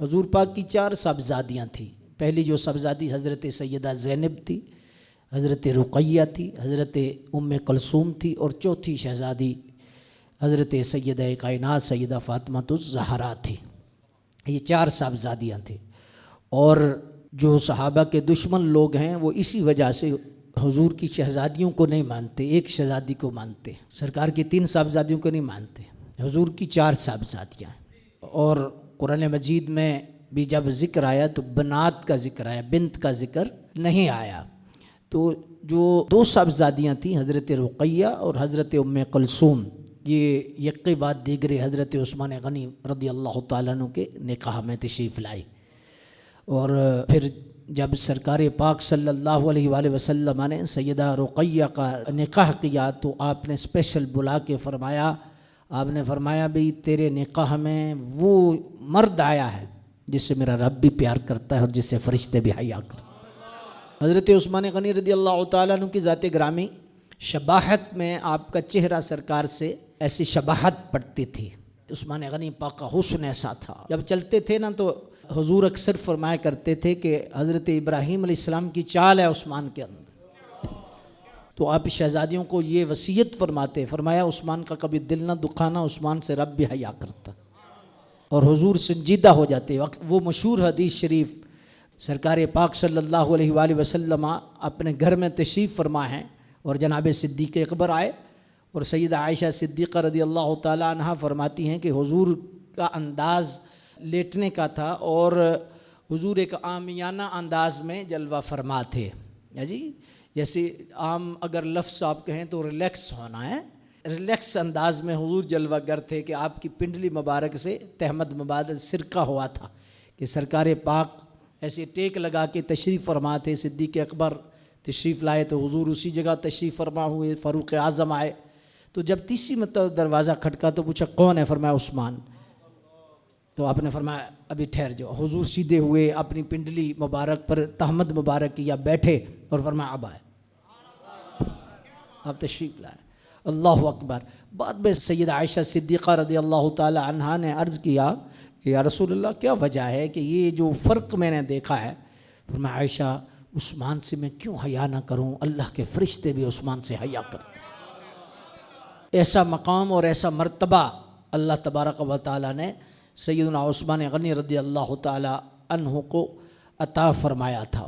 حضور پاک کی 4 صاحبزادیاں تھیں۔ پہلی جو صاحبزادی حضرت سیدہ زینب تھی، حضرت رقیہ تھی، حضرت ام کلثوم تھی، اور چوتھی شہزادی حضرت سیدہ کائنات سیدہ فاطمۃ الزہرا تھی۔ یہ 4 صاحبزادیاں تھیں، اور جو صحابہ کے دشمن لوگ ہیں وہ اسی وجہ سے حضور کی شہزادیوں کو نہیں مانتے، ایک شہزادی کو مانتے، سرکار کی 3 صاحبزادیوں کو نہیں مانتے، حضور کی 4 صاحبزادیاں ہیں۔ اور قرآن مجید میں بھی جب ذکر آیا تو بنات کا ذکر آیا، بنت کا ذکر نہیں آیا۔ تو جو 2 صاحبزادیاں تھیں حضرت رقیہ اور حضرت ام کلثوم، یہ یکے بعد دیگرے حضرت عثمان غنی رضی اللہ تعالیٰ عنہ کے نکاح میں تشریف لائی۔ اور پھر جب سرکار پاک صلی اللہ علیہ وآلہ وسلم نے سیدہ رقیہ کا نکاح کیا تو آپ نے اسپیشل بلا کے فرمایا، آپ نے فرمایا بھی تیرے نکاح میں وہ مرد آیا ہے جس سے میرا رب بھی پیار کرتا ہے اور جس سے فرشتے بھی حیا کرتے ہیں۔ حضرت عثمان غنی رضی اللہ تعالیٰ عنہ کی ذات گرامی شباہت میں آپ کا چہرہ سرکار سے ایسی شباہت پڑتی تھی۔ عثمان غنی پاک کا حسن ایسا تھا، جب چلتے تھے نا تو حضور اکثر فرمایا کرتے تھے کہ حضرت ابراہیم علیہ السلام کی چال ہے عثمان کے اندر۔ تو آپ شہزادیوں کو یہ وصیت فرماتے، فرمایا عثمان کا کبھی دل نہ دکھانا، عثمان سے رب بھی حیا کرتا۔ اور حضور سنجیدہ ہو جاتے وقت وہ مشہور حدیث شریف سرکار پاک صلی اللہ علیہ وآلہ وسلم اپنے گھر میں تشریف فرما ہیں، اور جناب صدیق اکبر آئے، اور سیدہ عائشہ صدیقہ رضی اللہ تعالیٰ عنہ فرماتی ہیں کہ حضور کا انداز لیٹنے کا تھا، اور حضور ایک عامیانہ انداز میں جلوہ فرما تھے۔ جی جیسے عام اگر لفظ آپ کہیں تو ریلیکس ہونا ہے، ریلیکس انداز میں حضور جلوہ گر تھے کہ آپ کی پنڈلی مبارک سے تہمد مبادل سرکہ ہوا تھا کہ سرکار پاک ایسے ٹیک لگا کے تشریف فرما تھے۔ صدیق اکبر تشریف لائے تو حضور اسی جگہ تشریف فرما ہوئے، فاروق اعظم آئے تو جب تیسری مرتبہ دروازہ کھٹکا تو پوچھا کون ہے؟ فرمایا عثمان۔ تو آپ نے فرمایا ابھی ٹھہر جاؤ۔ حضور سیدھے ہوئے، اپنی پنڈلی مبارک پر تہمد مبارک کیا، بیٹھے اور فرمایا اب آئے، آپ تشریف لائے۔ اللہ اکبر۔ بعد میں سیدہ عائشہ صدیقہ رضی اللہ تعالی عنہا نے عرض کیا کہ یا رسول اللہ کیا وجہ ہے کہ یہ جو فرق میں نے دیکھا ہے؟ فرمایا عائشہ عثمان سے میں کیوں حیا نہ کروں، اللہ کے فرشتے بھی عثمان سے حیا کرتے۔ ایسا مقام اور ایسا مرتبہ اللہ تبارک و تعالی نے سیدنا عثمان غنی رضی اللہ تعالی عنہ کو عطا فرمایا تھا۔